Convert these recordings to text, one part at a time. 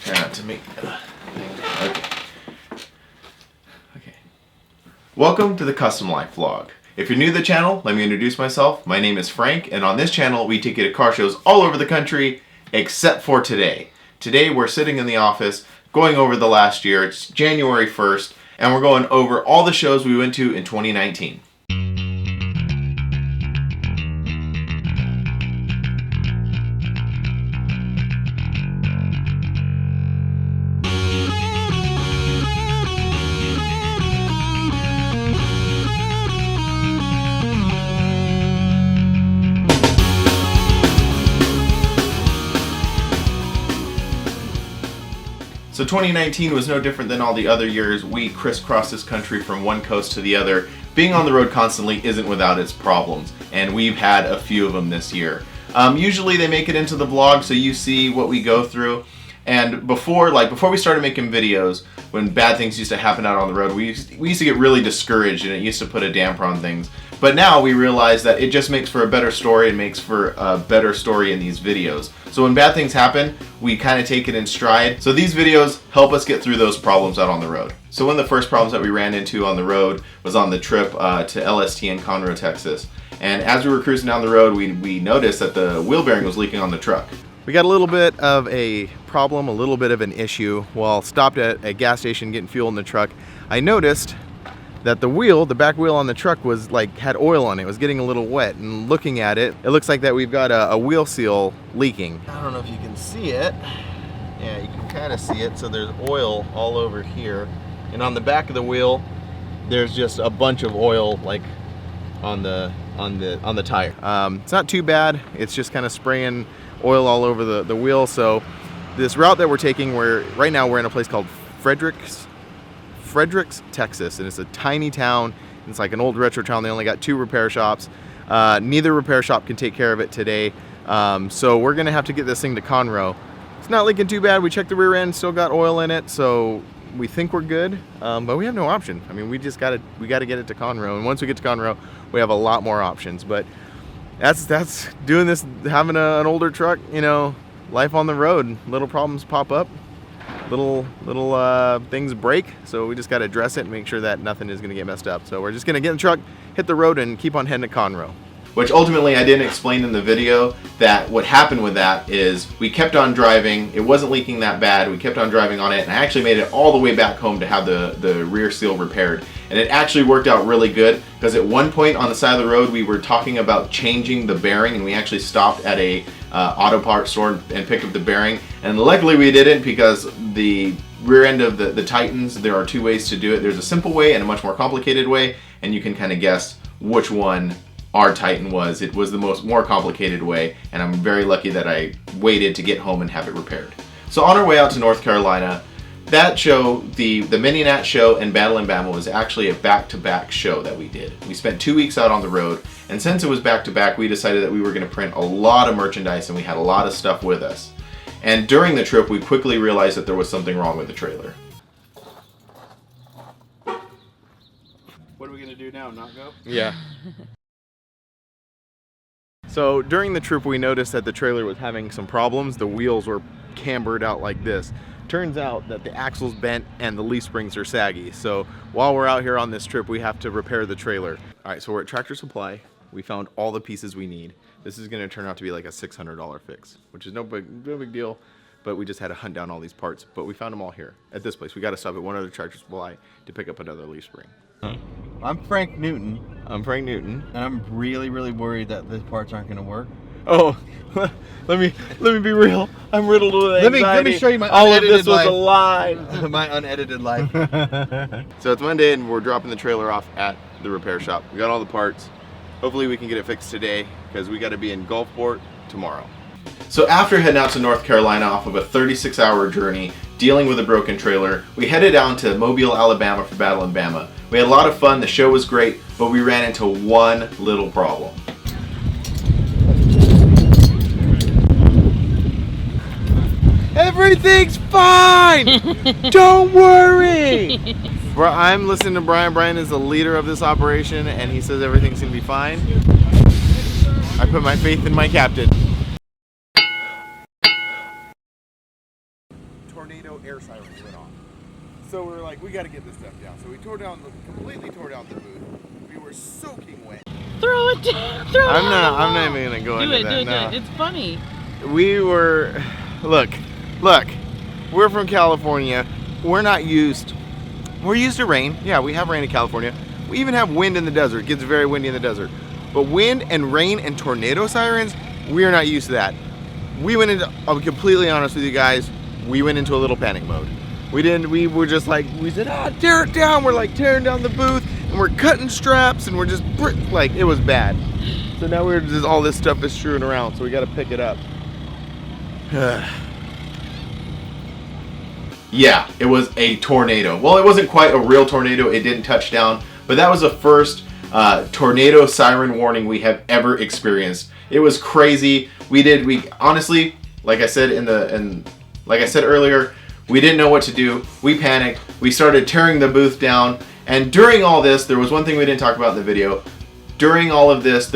Try not to make okay. Okay. Welcome to the Custom Life vlog. If you're new to the channel, let me introduce myself. My name is Frank, and on this channel we take you to car shows all over the country, except for today. Today we're sitting in the office going over the last year. It's January 1st, and we're going over all the shows we went to in 2019. So 2019 was no different than all the other years. We crisscrossed this country from one coast to the other. Being on the road constantly isn't without its problems, and we've had a few of them this year. Usually they make it into the vlog, so you see what we go through. And before we started making videos, when bad things used to happen out on the road, we used to get really discouraged, and it used to put a damper on things. But now we realize that it just makes for a better story and makes for a better story in these videos. So when bad things happen, we kind of take it in stride. So these videos help us get through those problems out on the road. So one of the first problems that we ran into on the road was on the trip to LST in Conroe, Texas. And as we were cruising down the road, we noticed that the wheel bearing was leaking on the truck. We got a little bit of a problem, a little bit of an issue. While stopped at a gas station getting fuel in the truck, I noticed that the back wheel on the truck was had oil on it. It was getting a little wet, and looking at it, it looks like that we've got a wheel seal leaking. I don't know if you can see it. Yeah, you can kind of see it. So there's oil all over here, and on the back of the wheel, there's just a bunch of oil on the tire. It's not too bad. It's just kind of spraying oil all over the wheel. So this route that we're taking, right now we're in a place called Fredericks, Texas, and it's a tiny town. It's like an old retro town. They only got 2 repair shops. Neither repair shop can take care of it today, so we're gonna have to get this thing to Conroe. It's not leaking too bad. We checked the rear end, still got oil in it, so we think we're good, but we have no option. I mean, we gotta get it to Conroe, and once we get to Conroe, we have a lot more options. But that's doing this, having an older truck, you know, life on the road. Little problems pop up. Little things break, so we just got to address it and make sure that nothing is going to get messed up. So we're just going to get in the truck, hit the road, and keep on heading to Conroe. Which ultimately I didn't explain in the video, that what happened with that is we kept on driving. It wasn't leaking that bad. We kept on driving on it, and I actually made it all the way back home to have the rear seal repaired. And it actually worked out really good, because at one point on the side of the road we were talking about changing the bearing, and we actually stopped at a auto parts store and picked up the bearing. And luckily we didn't, because the rear end of the Titans, there are 2 ways to do it. There's a simple way and a much more complicated way, and you can kind of guess which one our Titan was. It was the more complicated way, and I'm very lucky that I waited to get home and have it repaired. So on our way out to North Carolina, that show, the Mini Nat show and Battle in Bama, was actually a back-to-back show that we did. We spent 2 weeks out on the road, and since it was back-to-back, we decided that we were going to print a lot of merchandise, and we had a lot of stuff with us. And during the trip, we quickly realized that there was something wrong with the trailer. What are we going to do now, not go? Yeah. So during the trip, we noticed that the trailer was having some problems. The wheels were cambered out like this. Turns out that the axle's bent and the leaf springs are saggy. So while we're out here on this trip, we have to repair the trailer. All right, so we're at Tractor Supply. We found all the pieces we need. This is gonna turn out to be like a $600 fix, which is no big deal, but we just had to hunt down all these parts. But we found them all here at this place. We gotta stop at one other Tractor Supply to pick up another leaf spring. I'm Frank Newton. I'm Frank Newton. And I'm really worried that the parts aren't gonna work. Oh, let me be real. I'm riddled with anxiety. Let me show you my all of this was life. a lie. My unedited life. So it's Monday, and we're dropping the trailer off at the repair shop. We got all the parts. Hopefully we can get it fixed today, because we got to be in Gulfport tomorrow. So after heading out to North Carolina off of a 36-hour journey, dealing with a broken trailer, we headed down to Mobile, Alabama for Battle in Bama. We had a lot of fun, the show was great, but we ran into one little problem. Everything's fine! Don't worry! I'm listening to Brian. Brian is the leader of this operation, and he says everything's gonna be fine. I put my faith in my captain. tornado air siren went off. So we were like, we got to get this stuff down. So we completely tore down the booth. We were soaking wet. Throw it down. Throw it I'm down. not even gonna go into that. Do it. It's funny. We were, look, we're from California. We're used to rain. Yeah, we have rain in California. We even have wind in the desert. It gets very windy in the desert. But wind and rain and tornado sirens, we are not used to that. I'll be completely honest with you guys, we went into a little panic mode. We said, tear it down. We're like tearing down the booth and we're cutting straps and we're just like, it was bad. So now all this stuff is strewn around, so we got to pick it up. Yeah, it was a tornado. Well, it wasn't quite a real tornado. It didn't touch down, but that was the first tornado siren warning we have ever experienced. It was crazy. We honestly, like I said earlier, we didn't know what to do. We panicked. We started tearing the booth down. And during all this, there was one thing we didn't talk about in the video. During all of this,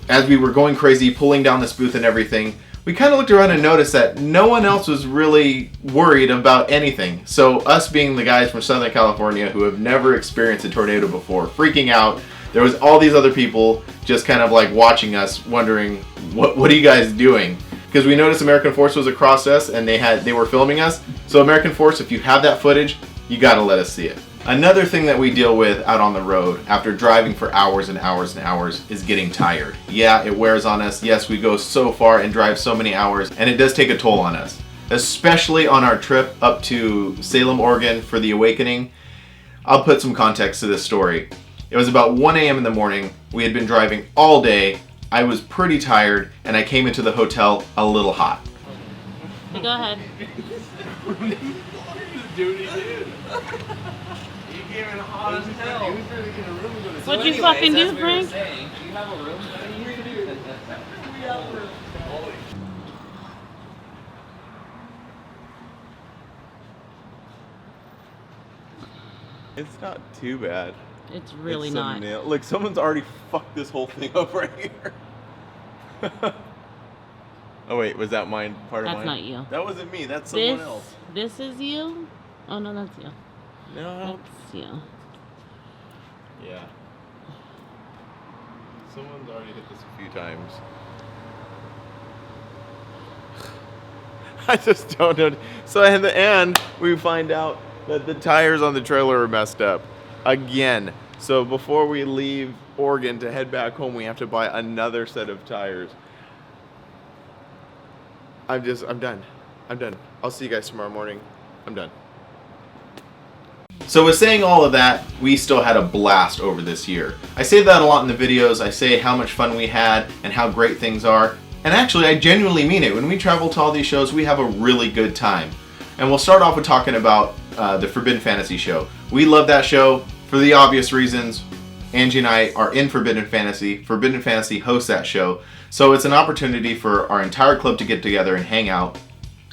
as we were going crazy, pulling down this booth and everything, we kind of looked around and noticed that no one else was really worried about anything. So us being the guys from Southern California who have never experienced a tornado before, freaking out, there was all these other people just kind of like watching us, wondering, what are you guys doing? Because we noticed American Force was across us and they were filming us. So American Force, if you have that footage, you gotta let us see it. Another thing that we deal with out on the road after driving for hours and hours and hours is getting tired. Yeah, it wears on us. Yes, we go so far and drive so many hours, and it does take a toll on us. Especially on our trip up to Salem, Oregon for the Awakening. I'll put some context to this story. It was about 1 a.m. in the morning. We had been driving all day. I was pretty tired, and I came into the hotel a little hot. Go ahead. What'd you fucking do, Frank? It's not too bad. It's really It's not. Look, someone's already fucked this whole thing up right here. Oh wait, was that mine? Part of That's mine? not you. That wasn't me. That's someone else. This is you? Oh no, that's you. No. That's you. Yeah. Someone's already hit this a few times. I just don't know. So in the end, we find out that the tires on the trailer are messed up again. So before we leave Oregon to head back home, we have to buy another set of tires. I'm done. I'll see you guys tomorrow morning. I'm done. So with saying all of that, we still had a blast over this year. I say that a lot in the videos. I say how much fun we had and how great things are. And actually, I genuinely mean it. When we travel to all these shows, we have a really good time. And we'll start off with talking about the Forbidden Fantasy show. We love that show for the obvious reasons. Angie and I are in Forbidden Fantasy. Forbidden Fantasy hosts that show. So it's an opportunity for our entire club to get together and hang out.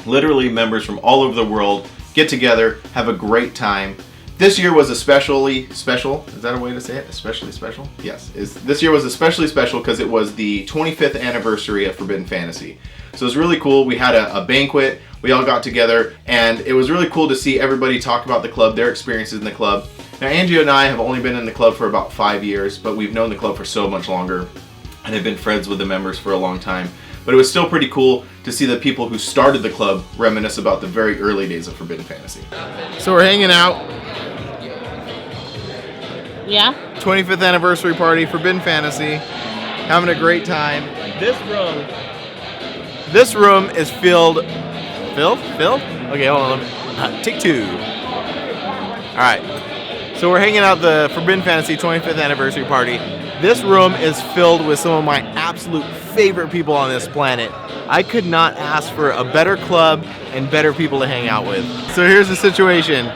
Literally members from all over the world get together, have a great time. This year was especially special. Is that a way to say it? Especially special? Yes. This year was especially special because it was the 25th anniversary of Forbidden Fantasy. So it was really cool. We had a banquet. We all got together, and it was really cool to see everybody talk about the club, their experiences in the club. Now, Angie and I have only been in the club for about 5 years, but we've known the club for so much longer, and have been friends with the members for a long time. But it was still pretty cool to see the people who started the club reminisce about the very early days of Forbidden Fantasy. So we're hanging out. Yeah? 25th anniversary party, Forbidden Fantasy. Having a great time. This room is filled? Okay, hold on. Take two. Alright. So we're hanging out the Forbidden Fantasy 25th anniversary party. This room is filled with some of my absolute favorite people on this planet. I could not ask for a better club and better people to hang out with. So here's the situation.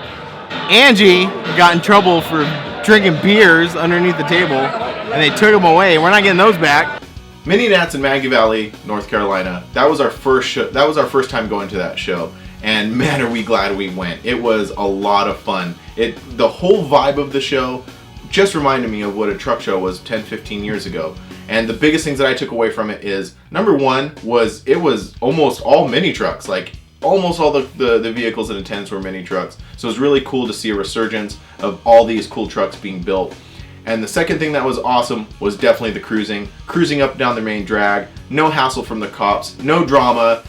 Angie got in trouble for drinking beers underneath the table, and they took them away. We're not getting those back. Mini Nats in Maggie Valley, North Carolina. That was our first show. That was our first time going to that show, and man, are we glad we went. It was a lot of fun. The whole vibe of the show just reminded me of what a truck show was 10, 15 years ago. And the biggest things that I took away from it is, number one was it was almost all mini trucks. Like almost all the vehicles in attendance were mini trucks. So it was really cool to see a resurgence of all these cool trucks being built. And the second thing that was awesome was definitely the cruising up and down the main drag. No hassle from the cops, no drama.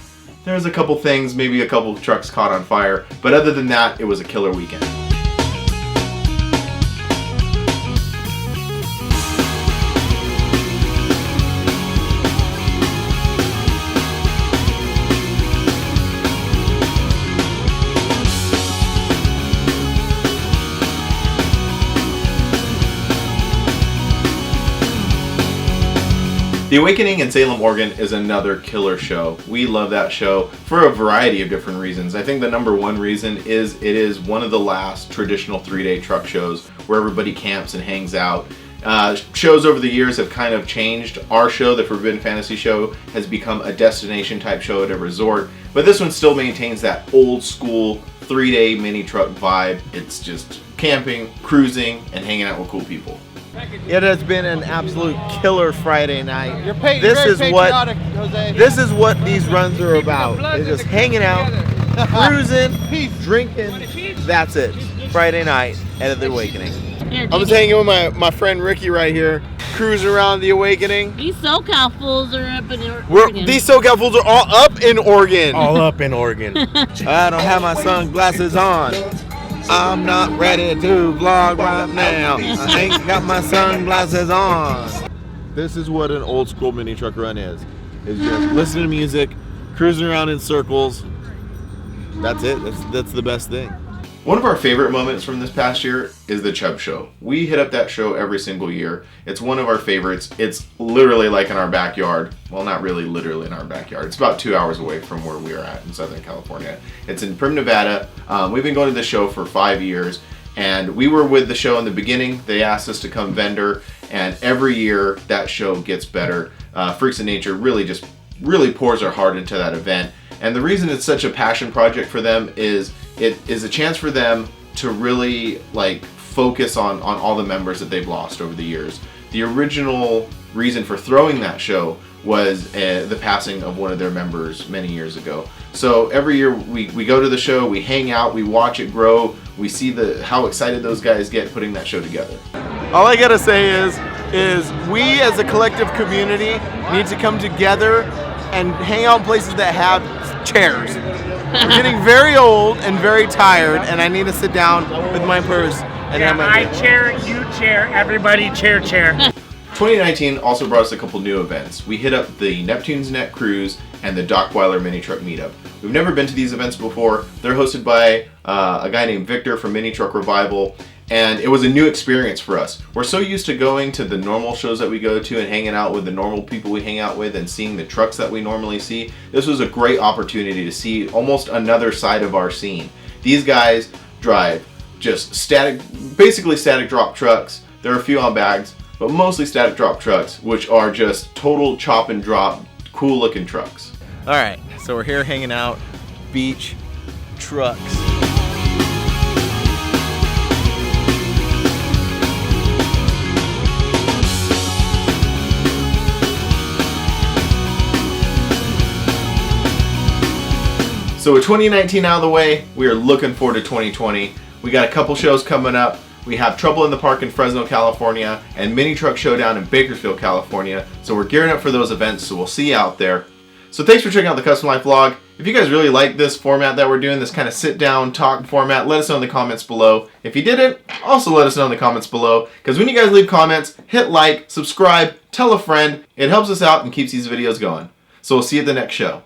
There was a couple things, maybe a couple trucks caught on fire, but other than that, it was a killer weekend. The Awakening in Salem, Oregon is another killer show. We love that show for a variety of different reasons. I think the number one reason is it is one of the last traditional 3-day truck shows where everybody camps and hangs out. Shows over the years have kind of changed. Our show, the Forbidden Fantasy Show, has become a destination type show at a resort, but this one still maintains that old school 3-day mini truck vibe. It's just camping, cruising, and hanging out with cool people. It has been an absolute killer Friday night. You're This is what Jose. this is what these runs are about. It's just hanging out, cruising, drinking. That's it. Friday night at the Awakening. Here, I was hanging with my friend Ricky right here, cruising around the Awakening. These SoCal fools are up in Oregon. These SoCal fools are all up in Oregon. all up in Oregon. I don't have my sunglasses on. I'm not ready to vlog right now. I ain't got my sunglasses on. This is what an old school mini truck run is. It's just listening to music, cruising around in circles. That's it. That's the best thing. One of our favorite moments from this past year is the Chubb Show. We hit up that show every single year. It's one of our favorites. It's literally like in our backyard. Well, not really literally in our backyard. It's about 2 hours away from where we are at in Southern California. It's in Prim, Nevada. We've been going to this show for 5 years, and we were with the show in the beginning. They asked us to come vendor, and every year that show gets better. Freaks of Nature really pours their heart into that event. And the reason it's such a passion project for them is it is a chance for them to really focus on all the members that they've lost over the years. The original reason for throwing that show was the passing of one of their members many years ago. So every year we go to the show, we hang out, we watch it grow, we see how excited those guys get putting that show together. All I gotta say is we as a collective community need to come together and hang out in places that have chairs. We're getting very old and very tired, and I need to sit down with my purse and have my I chair, you chair, everybody chair. 2019 also brought us a couple new events. We hit up the Neptune's Net Cruise and the Dockweiler Mini Truck Meetup. We've never been to these events before. They're hosted by a guy named Victor from Mini Truck Revival, and it was a new experience for us. We're so used to going to the normal shows that we go to and hanging out with the normal people we hang out with and seeing the trucks that we normally see. This was a great opportunity to see almost another side of our scene. These guys drive just basically static drop trucks. There are a few on bags, but mostly static drop trucks, which are just total chop and drop, cool looking trucks. All right, so we're here hanging out, beach, trucks. So with 2019 out of the way, we are looking forward to 2020. We got a couple shows coming up. We have Trouble in the Park in Fresno, California, and Mini Truck Showdown in Bakersfield, California. So we're gearing up for those events, so we'll see you out there. So thanks for checking out the Custom Life vlog. If you guys really like this format that we're doing, this kind of sit down talk format, let us know in the comments below. If you didn't, also let us know in the comments below, because when you guys leave comments, hit like, subscribe, tell a friend. It helps us out and keeps these videos going. So we'll see you at the next show.